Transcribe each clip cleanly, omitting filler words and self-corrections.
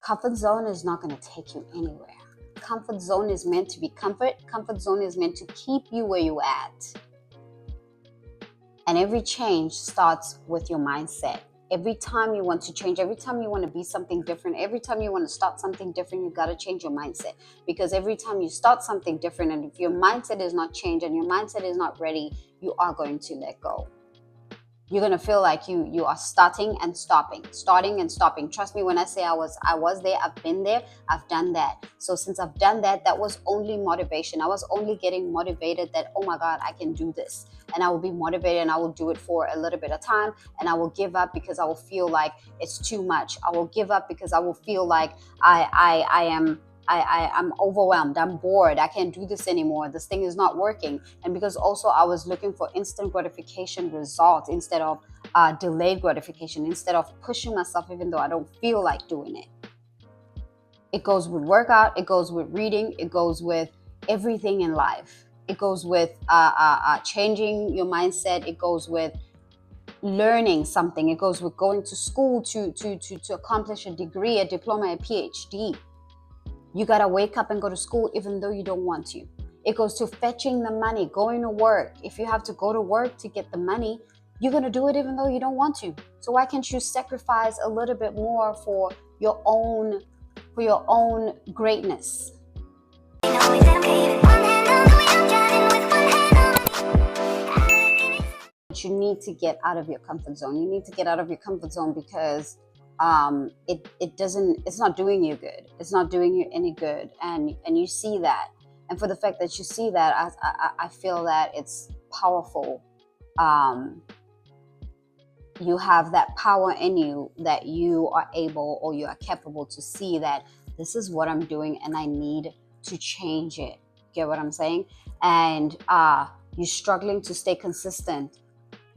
Comfort zone is not going to take you anywhere. Comfort zone is meant to be comfort. Comfort zone is meant to keep you where you're at. And every change starts with your mindset. Every time you want to change, every time you want to be something different, every time you want to start something different, you got to change your mindset. Because every time you start something different, and if your mindset is not changed and your mindset is not ready, you are going to let go. You're going to feel like you are starting and stopping. Trust me when I say I was there, I've been there, I've done that. So since I've done that, that was only motivation. I was only getting motivated that, oh my God, I can do this. And I will be motivated and I will do it for a little bit of time. And I will give up because I will feel like it's too much. I will give up because I will feel like I'm overwhelmed. I'm bored. I can't do this anymore. This thing is not working. And because also I was looking for instant gratification results instead of delayed gratification, instead of pushing myself even though I don't feel like doing it. It goes with workout. It goes with reading. It goes with everything in life. It goes with changing your mindset. It goes with learning something. It goes with going to school to accomplish a degree, a diploma, a PhD. You got to wake up and go to school even though you don't want to. It goes to fetching the money, going to work. If you have to go to work to get the money, you're going to do it even though you don't want to. So why can't you sacrifice a little bit more for your own greatness? You need to get out of your comfort zone. You need to get out of your comfort zone because it's not doing you good. It's not doing you any good, and you see that. And for the fact that you see that, I feel that it's powerful. You have that power in you that you are able or you are capable to see that this is what I'm doing and I need to change it. Get what I'm saying? And you're struggling to stay consistent.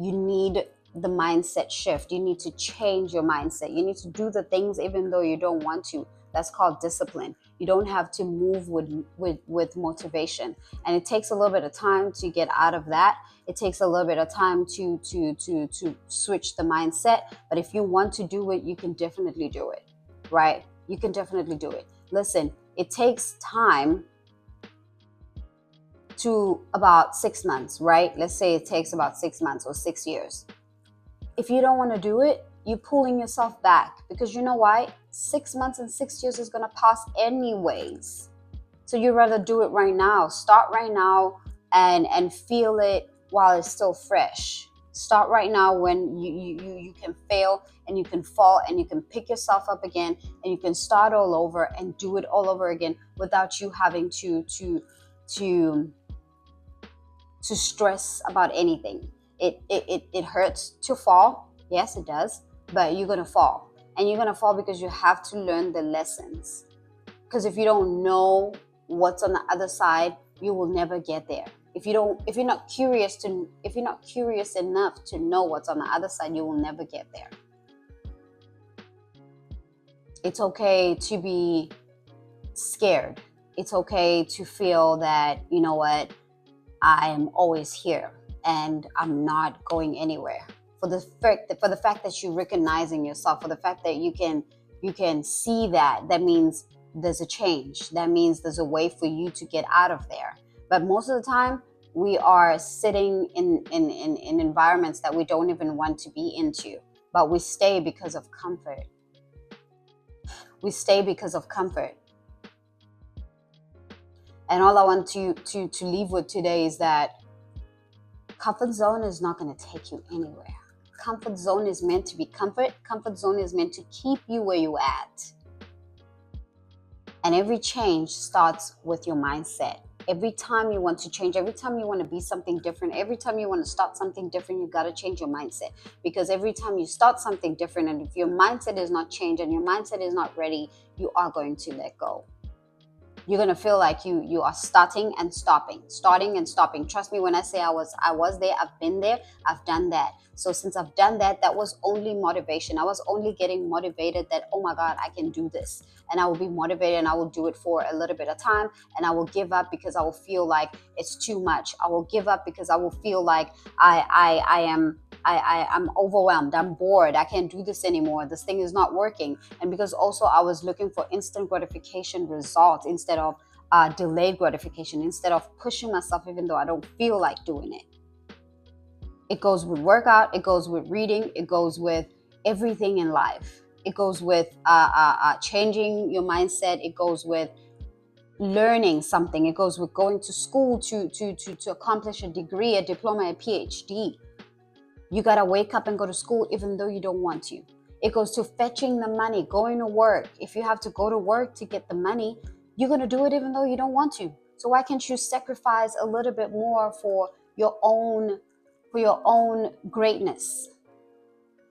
You need the mindset shift. You need to change your mindset. You need to do the things even though you don't want to. That's called discipline. You don't have to move with motivation. And it takes a little bit of time to get out of that. It takes a little bit of time to switch the mindset. But if you want to do it, you can definitely do it, right? You can definitely do it. Listen, it takes time to about 6 months, right? Let's say it takes about 6 months or 6 years. If you don't want to do it, you're pulling yourself back because you know why? 6 months and 6 years is going to pass anyways. So you'd rather do it right now. Start right now and feel it while it's still fresh. Start right now when you can fail and you can fall and you can pick yourself up again and you can start all over and do it all over again without you having to stress about anything. It hurts to fall. Yes, it does. But you're going to fall. And you're going to fall because you have to learn the lessons. Because if you don't know what's on the other side, you will never get there. If you're not curious enough to know what's on the other side, you will never get there. It's okay to be scared. It's okay to feel that, you know what, I am always here and I'm not going anywhere. For the fact that you're recognizing yourself, for the fact that you can see that means there's a change. That means there's a way for you to get out of there. But most of the time, we are sitting in environments that we don't even want to be into. But we stay because of comfort. We stay because of comfort. And all I want to leave with today is that comfort zone is not going to take you anywhere. Comfort zone is meant to be comfort. Comfort zone is meant to keep you where you're at. And every change starts with your mindset. Every time you want to change, every time you want to be something different, every time you want to start something different, you got to change your mindset. Because every time you start something different, and if your mindset is not changed and your mindset is not ready, you are going to let go. You're going to feel like you are starting and stopping. Trust me when I say I was there, I've been there, I've done that. So since I've done that, that was only motivation. I was only getting motivated that, oh my God, I can do this. And I will be motivated and I will do it for a little bit of time. And I will give up because I will feel like it's too much. I will give up because I will feel like I am I'm overwhelmed, I'm bored, I can't do this anymore, this thing is not working. And because also I was looking for instant gratification results instead of delayed gratification, instead of pushing myself even though I don't feel like doing it. It goes with workout, it goes with reading, it goes with everything in life. It goes with changing your mindset. It goes with learning something. It goes with going to school to accomplish a degree, a diploma, a PhD. You got to wake up and go to school even though you don't want to. It goes to fetching the money, going to work. If you have to go to work to get the money, you're going to do it even though you don't want to. So why can't you sacrifice a little bit more for your own greatness,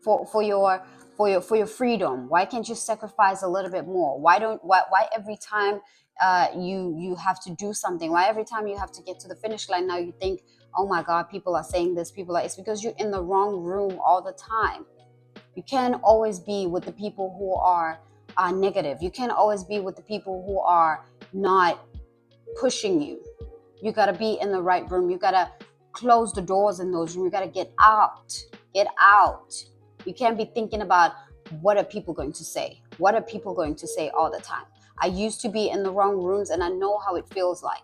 for your freedom? Why can't you sacrifice a little bit more? Why every time you have to do something, why every time you have to get to the finish line now you think, oh my god, people are saying this, it's because you're in the wrong room all the time. You can't always be with the people who are negative. You can't always be with the people who are not pushing you. You got to be in the right room. You got to close the doors in those rooms. You got to get out. You can't be thinking about what are people going to say. What are people going to say all the time? I used to be in the wrong rooms and I know how it feels like.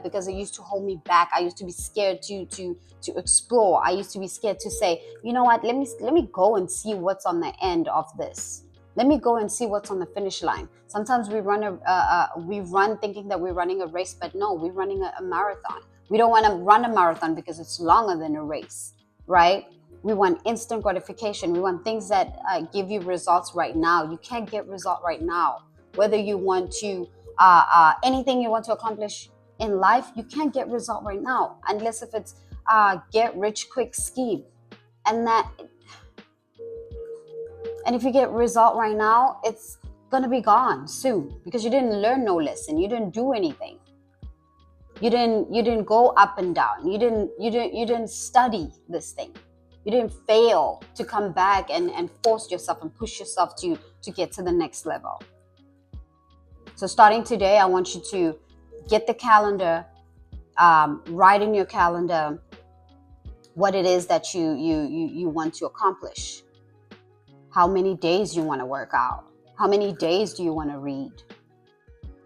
Because it used to hold me back. I used to be scared to explore. I used to be scared to say, you know what, let me go and see what's on the end of this. Let me go and see what's on the finish line. Sometimes we run thinking that we're running a race, but no, we're running a marathon. We don't want to run a marathon because it's longer than a race, right? We want instant gratification. We want things that give you results right now. You can't get result right now. Whether you want to anything you want to accomplish in life, you can't get result right now unless if it's get rich quick scheme. And if you get result right now, it's gonna be gone soon because you didn't learn no lesson. You didn't do anything. You didn't go up and down. You didn't study this thing. You didn't fail to come back and force yourself and push yourself to get to the next level. So starting today, I want you to get the calendar, write in your calendar what it is that you want to accomplish. How many days you want to work out? How many days do you want to read?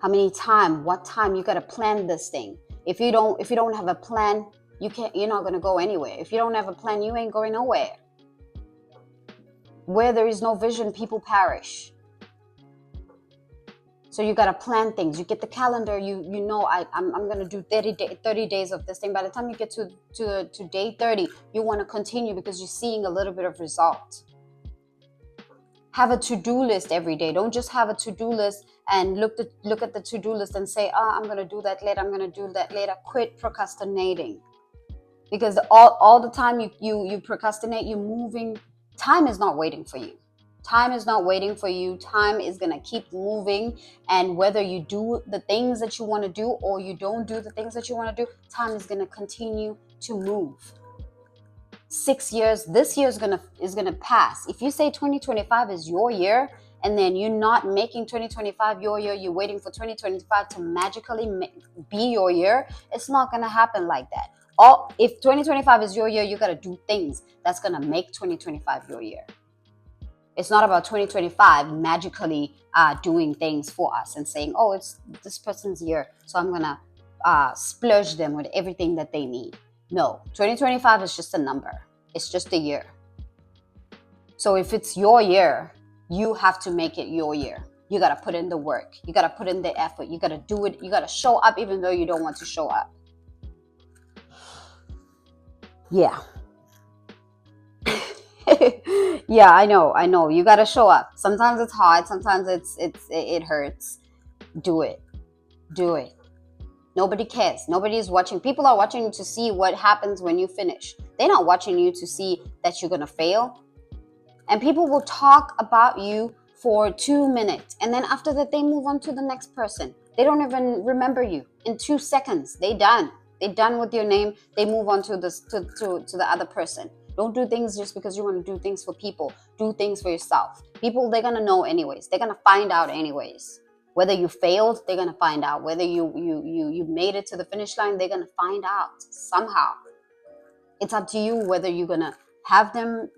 How many time? What time? You got to plan this thing. If you don't have a plan, you're not going to go anywhere. If you don't have a plan, you ain't going nowhere. Where there is no vision, people perish. So you got to plan things. You get the calendar. You know I'm going to do 30 days of this thing. By the time you get to day 30, you want to continue because you're seeing a little bit of result. Have a to-do list every day. Don't just have a to-do list and look at the to-do list and say, I'm going to do that later. I'm going to do that later. Quit procrastinating. Because all the time you procrastinate, you're moving. Time is not waiting for you. Time is not waiting for you. Time is going to keep moving. And whether you do the things that you want to do or you don't do the things that you want to do, time is going to continue to move. 6 years, this year is gonna pass. If you say 2025 is your year and then you're not making 2025 your year, you're waiting for 2025 to magically be your year, it's not gonna happen like that. If 2025 is your year, you gotta do things that's gonna make 2025 your year. It's not about 2025 magically doing things for us and saying, oh, it's this person's year, so I'm gonna splurge them with everything that they need. No, 2025 is just a number. It's just a year. So if it's your year, you have to make it your year. You got to put in the work. You got to put in the effort. You got to do it. You got to show up even though you don't want to show up. Yeah. Yeah, I know. You got to show up. Sometimes it's hard. Sometimes it hurts. Do it. Nobody cares. Nobody is watching. People are watching you to see what happens when you finish. They're not watching you to see that you're going to fail. And people will talk about you for 2 minutes. And then after that, they move on to the next person. They don't even remember you. In 2 seconds, they're done. They're done with your name. They move on to the other person. Don't do things just because you want to do things for people. Do things for yourself. People, they're going to know anyways. They're going to find out anyways. Whether you failed, they're going to find out. Whether you made it to the finish line, they're going to find out somehow. It's up to you whether you're going to have them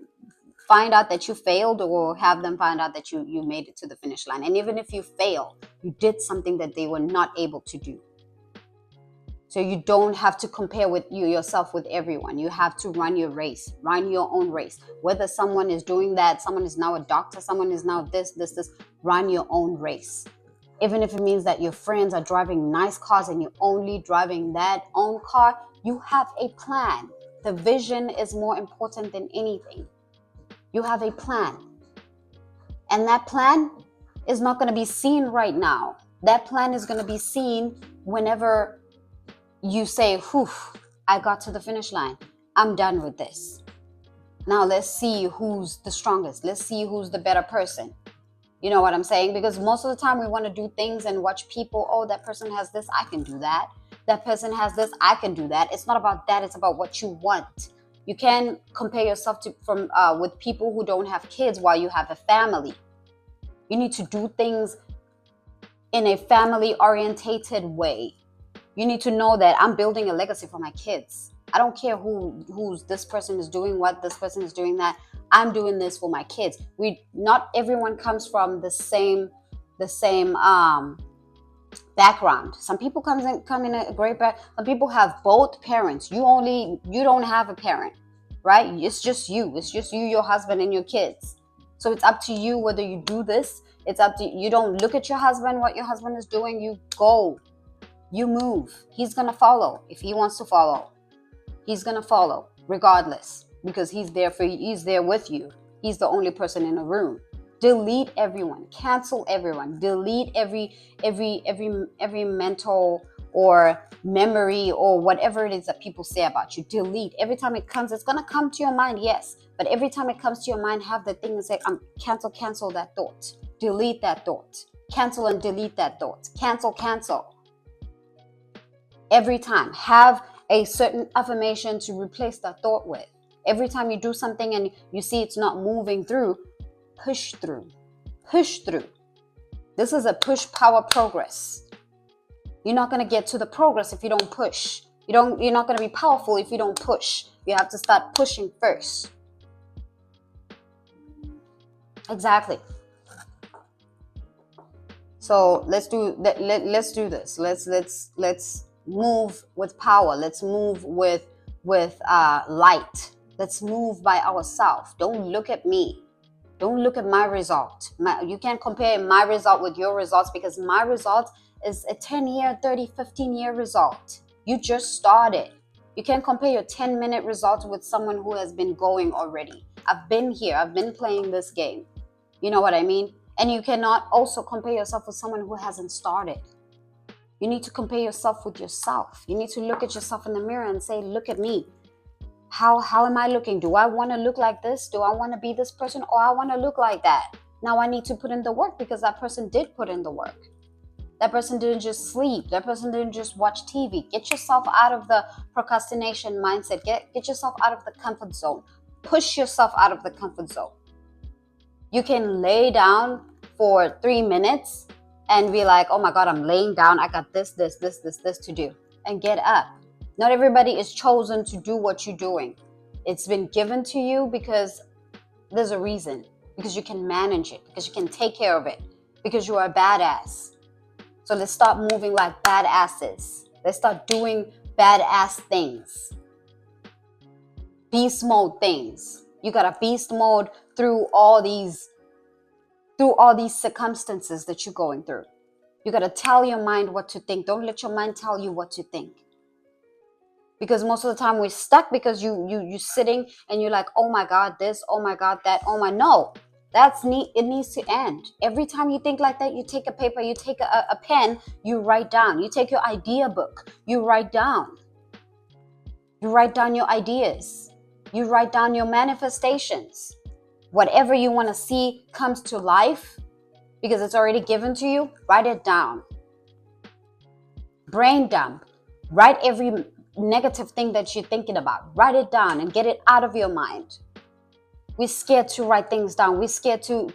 find out that you failed or have them find out that you made it to the finish line. And even if you fail, you did something that they were not able to do. So you don't have to compare yourself with everyone. You have to run your race, run your own race. Whether someone is doing that, someone is now a doctor, someone is now this, run your own race. Even if it means that your friends are driving nice cars and you're only driving that own car, you have a plan. The vision is more important than anything. You have a plan. And that plan is not going to be seen right now. That plan is going to be seen whenever you say, whew, I got to the finish line. I'm done with this. Now let's see who's the strongest. Let's see who's the better person. You know what I'm saying? Because most of the time we want to do things and watch people. Oh, that person has this, I can do that. That person has this, I can do that. It's not about that. It's about what you want. You can compare yourself with people who don't have kids while you have a family. You need to do things in a family-orientated way. You need to know that I'm building a legacy for my kids. I don't care who's this person is doing what, this person is doing that. I'm doing this for my kids. Not everyone comes from the same background. Some people come in a great background. Some people have both parents. You don't have a parent, right? It's just you. It's just you, your husband, and your kids. So it's up to you whether you do this. It's up to you. You don't look at your husband, what your husband is doing. You go. You move. He's going to follow. If he wants to follow, he's going to follow regardless, because he's there for you. He's there with you. He's the only person in the room. Delete everyone. Cancel everyone. Delete every mental or memory or whatever it is that people say about you. Delete. Every time it comes, it's going to come to your mind, yes. But every time it comes to your mind, have the thing and say, cancel that thought. Delete that thought. Cancel and delete that thought. Cancel. Every time, have a certain affirmation to replace that thought with. Every time you do something and you see it's not moving through, push through. Push through. This is a push power progress. You're not going to get to the progress if you don't push. You're not going to be powerful if you don't push. You have to start pushing first. Exactly. So let's do this. Let's move with power. Let's move with light. Let's move by ourselves. Don't look at me. Don't look at my result. You can't compare my result with your results, because my result is a 10-year, 30, 15-year result. You just started. You can't compare your 10-minute result with someone who has been going already. I've been here. I've been playing this game. You know what I mean? And you cannot also compare yourself with someone who hasn't started. You need to compare yourself with yourself. You need to look at yourself in the mirror and say, look at me. How am I looking? Do I want to look like this? Do I want to be this person? Or I want to look like that? Now I need to put in the work, because that person did put in the work. That person didn't just sleep. That person didn't just watch TV. Get yourself out of the procrastination mindset. Get yourself out of the comfort zone. Push yourself out of the comfort zone. You can lay down for 3 minutes and be like, oh my God, I'm laying down. I got this to do. And get up. Not everybody is chosen to do what you're doing. It's been given to you because there's a reason. Because you can manage it. Because you can take care of it. Because you are a badass. So let's start moving like badasses. Let's start doing badass things. Beast mode things. You got a beast mode through all these circumstances that you're going through. You got to tell your mind what to think. Don't let your mind tell you what to think. Because most of the time we're stuck because you sitting and you're like, oh my God, this, oh my God, that, oh my, no. It needs to end. Every time you think like that, you take a paper, you take a pen, you write down. You take your idea book, you write down. You write down your ideas. You write down your manifestations. Whatever you want to see comes to life because it's already given to you, write it down. Brain dump. Write every negative thing that you're thinking about. Write it down and get it out of your mind. We're scared to write things down. We're scared to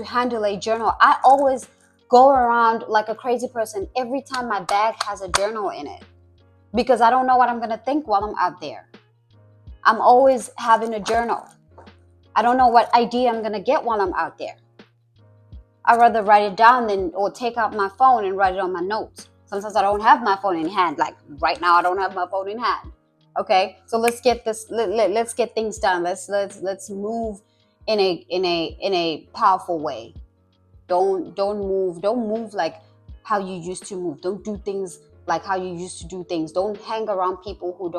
handle a journal. I always go around like a crazy person every time my bag has a journal in it because I don't know what I'm going to think while I'm out there. I'm always having a journal. I don't know what idea I'm going to get while I'm out there. I'd rather write it down than or take out my phone and write it on my notes. Sometimes I don't have my phone in hand. Like right now, I don't have my phone in hand. Okay, so let's get this. Let's get things done. Let's move in a powerful way. Don't move like how you used to move. Don't do things like how you used to do things. Don't hang around people who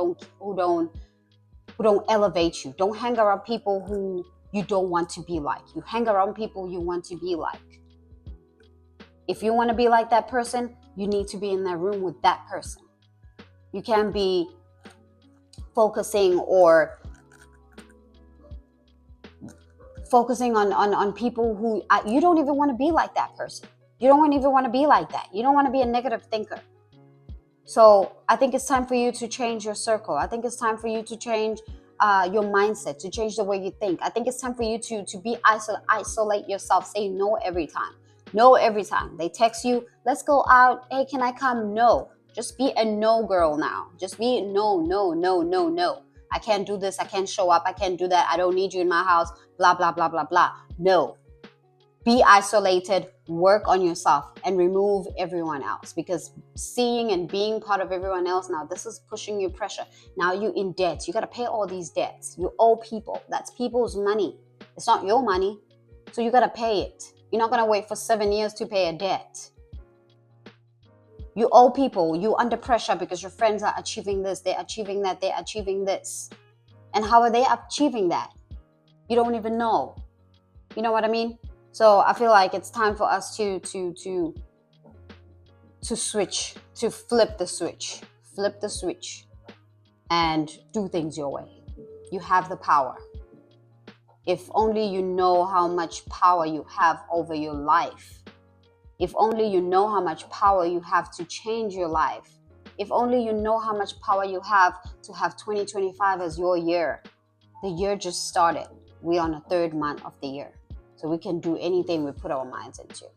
don't elevate you. Don't hang around people who you don't want to be like. You hang around people you want to be like. If you want to be like that person, you need to be in that room with that person. You can't be focusing on people who you don't even want to be like that person. You don't even want to be like that. You don't want to be a negative thinker. So I think it's time for you to change your circle. I think it's time for you to change your mindset, to change the way you think. I think it's time for you to isolate yourself. Say no every time. No every time. They text you, let's go out. Hey, can I come? No. Just be a no girl now. Just be no, no, no, no, no. I can't do this. I can't show up. I can't do that. I don't need you in my house. Blah, blah, blah, blah, blah. No. Be isolated, work on yourself, and remove everyone else, because seeing and being part of everyone else, now this is pushing you pressure. Now you're in debt. You got to pay all these debts. You owe people. That's people's money. It's not your money. So you got to pay it. You're not going to wait for 7 years to pay a debt. You owe people. You're under pressure because your friends are achieving this. They're achieving that. They're achieving this. And how are they achieving that? You don't even know. You know what I mean? So I feel like it's time for us to switch, to flip the switch, and do things your way. You have the power. If only you know how much power you have over your life. If only you know how much power you have to change your life. If only you know how much power you have to have 2025 as your year. The year just started. We're on the 3rd month of the year. So we can do anything we put our minds into.